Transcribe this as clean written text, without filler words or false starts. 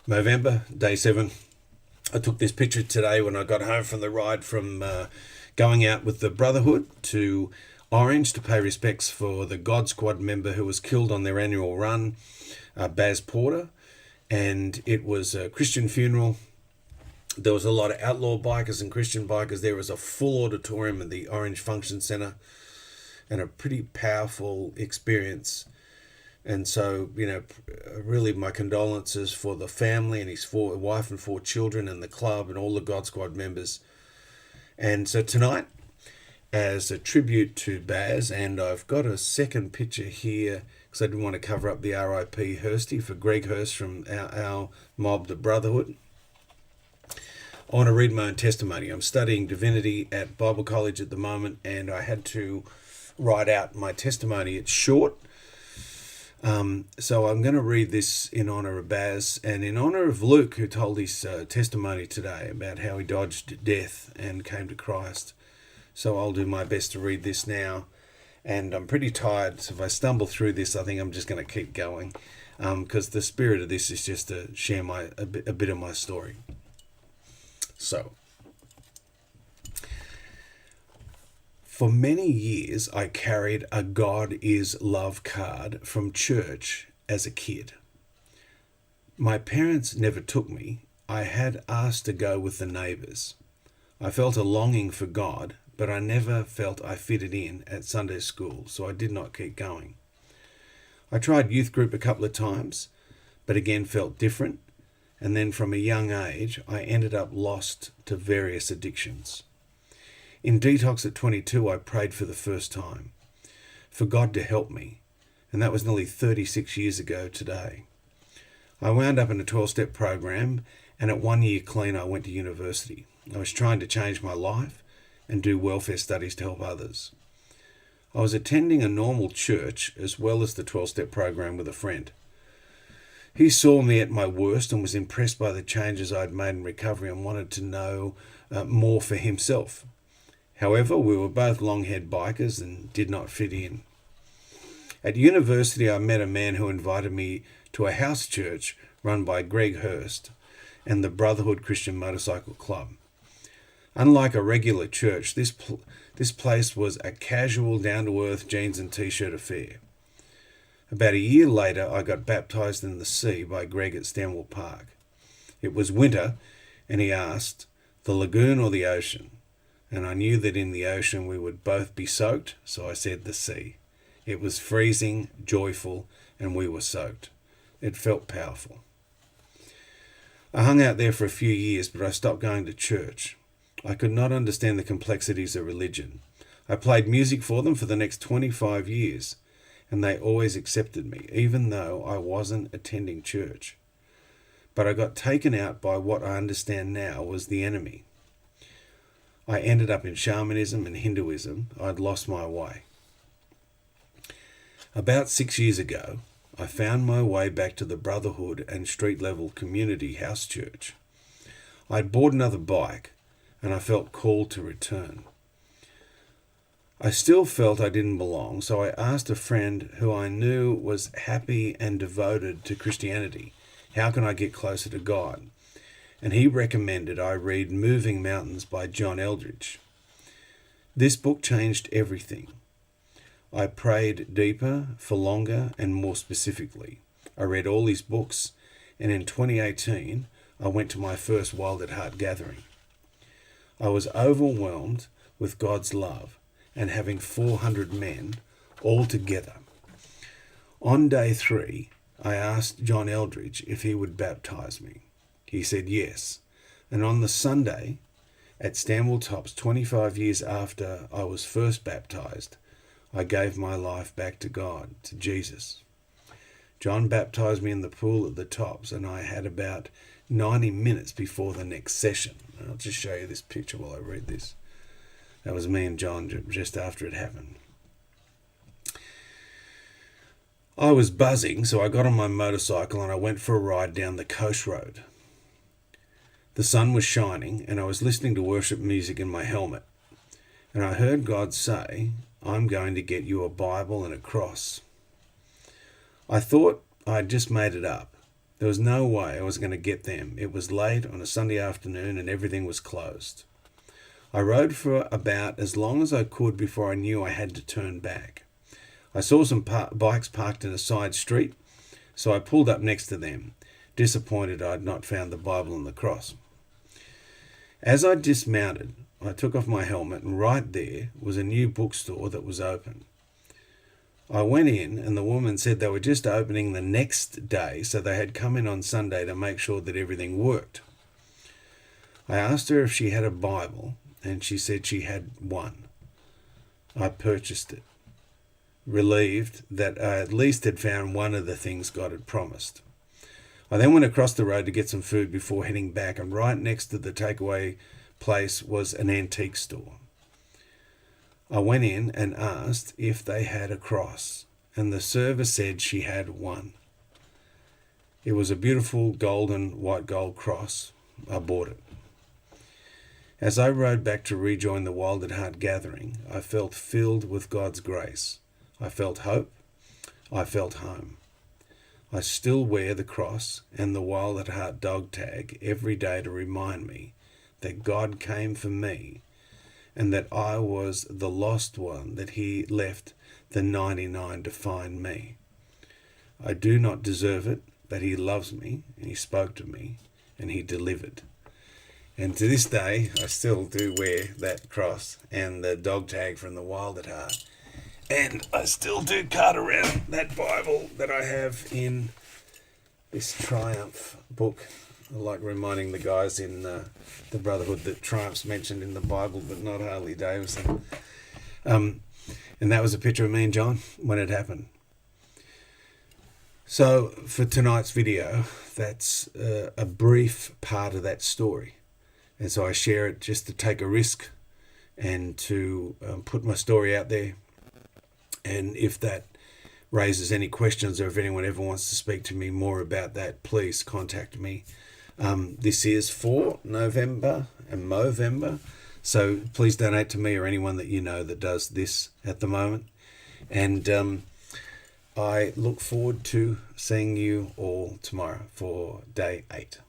Movember, day 7. I took this picture today when I got home from the ride from going out with the Brotherhood to Orange to pay respects for the God Squad member who was killed on their annual run, Baz Porter. And it was a Christian funeral. There was a lot of outlaw bikers and Christian bikers. There was a full auditorium at the Orange Function Centre and a pretty powerful experience. And so, really my condolences for the family and his wife and 4 children and the club and all the God Squad members. And so tonight, as a tribute to Baz, and I've got a second picture here because I didn't want to cover up the RIP Hursty for Greg Hurst from our mob, the Brotherhood. I want to read my own testimony. I'm studying divinity at Bible College at the moment, and I had to write out my testimony. It's short. So I'm going to read this in honour of Baz and in honour of Luke, who told his testimony today about how he dodged death and came to Christ. So I'll do my best to read this now. And I'm pretty tired, so if I stumble through this, I think I'm just going to keep going, because the spirit of this is just to share a bit of my story. So, for many years, I carried a God is Love card from church as a kid. My parents never took me. I had asked to go with the neighbours. I felt a longing for God, but I never felt I fitted in at Sunday school, so I did not keep going. I tried youth group a couple of times, but again felt different, and then from a young age, I ended up lost to various addictions. In detox at 22, I prayed for the first time, for God to help me, and that was nearly 36 years ago today. I wound up in a 12-step program, and at 1 year clean, I went to university. I was trying to change my life and do welfare studies to help others. I was attending a normal church as well as the 12-step program with a friend. He saw me at my worst and was impressed by the changes I'd made in recovery and wanted to know more for himself. However, we were both long-haired bikers and did not fit in. At university, I met a man who invited me to a house church run by Greg Hurst and the Brotherhood Christian Motorcycle Club. Unlike a regular church, this place was a casual, down-to-earth jeans and t-shirt affair. About a year later, I got baptised in the sea by Greg at Stanwell Park. It was winter, and he asked, the lagoon or the ocean? And I knew that in the ocean we would both be soaked, so I said the sea. It was freezing, joyful, and we were soaked. It felt powerful. I hung out there for a few years, but I stopped going to church. I could not understand the complexities of religion. I played music for them for the next 25 years, and they always accepted me, even though I wasn't attending church. But I got taken out by what I understand now was the enemy. I ended up in shamanism and Hinduism. I'd lost my way. About 6 years ago, I found my way back to the Brotherhood and street-level community house church. I'd bought another bike, and I felt called to return. I still felt I didn't belong, so I asked a friend who I knew was happy and devoted to Christianity, how can I get closer to God? And he recommended I read Moving Mountains by John Eldredge. This book changed everything. I prayed deeper, for longer, and more specifically. I read all his books, and in 2018, I went to my first Wild at Heart gathering. I was overwhelmed with God's love and having 400 men all together. On day 3, I asked John Eldredge if he would baptize me. He said yes. And on the Sunday at Stanwell Tops, 25 years after I was first baptized, I gave my life back to God, to Jesus. John baptized me in the pool at the Tops, and I had about 90 minutes before the next session. And I'll just show you this picture while I read this. That was me and John just after it happened. I was buzzing, so I got on my motorcycle and I went for a ride down the coast road. The sun was shining and I was listening to worship music in my helmet. And I heard God say, I'm going to get you a Bible and a cross. I thought I'd just made it up, There was no way I was going to get them. It was late on a Sunday afternoon and everything was closed. I rode for about as long as I could before I knew I had to turn back. I saw some bikes parked in a side street, so I pulled up next to them, disappointed I had not found the Bible and the cross. As I dismounted, I took off my helmet, and right there was a new bookstore that was open. I went in, and the woman said they were just opening the next day, so they had come in on Sunday to make sure that everything worked. I asked her if she had a Bible, and she said she had one. I purchased it, relieved that I at least had found one of the things God had promised. I then went across the road to get some food before heading back, and right next to the takeaway place was an antique store. I went in and asked if they had a cross, and the server said she had one. It was a beautiful golden white gold cross. I bought it. As I rode back to rejoin the Wild at Heart gathering, I felt filled with God's grace. I felt hope. I felt home. I still wear the cross and the Wild at Heart dog tag every day to remind me that God came for me and that I was the lost one, that he left the 99 to find me. I do not deserve it, but he loves me and he spoke to me and he delivered. And to this day, I still do wear that cross and the dog tag from the Wild at Heart. And I still do cart around that Bible that I have in this Triumph book. I like reminding the guys in the Brotherhood that Triumph's mentioned in the Bible, but not Harley Davidson. And that was a picture of me and John when it happened. So for tonight's video, that's a brief part of that story. And so I share it just to take a risk and to put my story out there. And if that raises any questions, or if anyone ever wants to speak to me more about that, please contact me. This is for November and Movember. So please donate to me or anyone that you know that does this at the moment. And I look forward to seeing you all tomorrow for day 8.